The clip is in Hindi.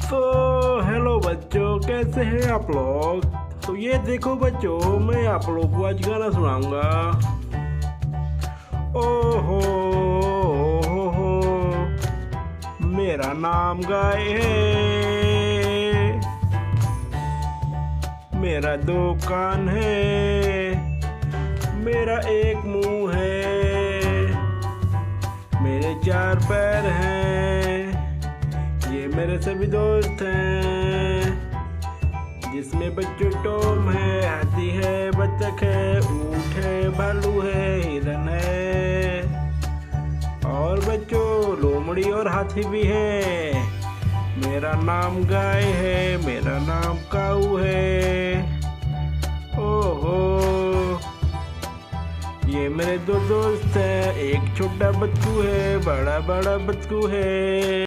तो हेलो बच्चों, कैसे हैं आप लोग। तो ये देखो बच्चों, मैं आप लोग को आज गाना सुनाऊंगा। ओहो हो, मेरा नाम गाय है, मेरा दो कान है, मेरा एक मुंह है, मेरे चार पैर हैं, ये मेरे सभी दोस्त हैं, जिसमें बच्चों टॉम है, हाथी है, बत्तख है, ऊंट है, भालू है, हिरन है, और बच्चों लोमड़ी और हाथी भी है। मेरा नाम गाय है, मेरा नाम काऊ है। ओहो, ये मेरे दो दोस्त हैं, एक छोटा बच्चू है, बड़ा बड़ा बच्चू है।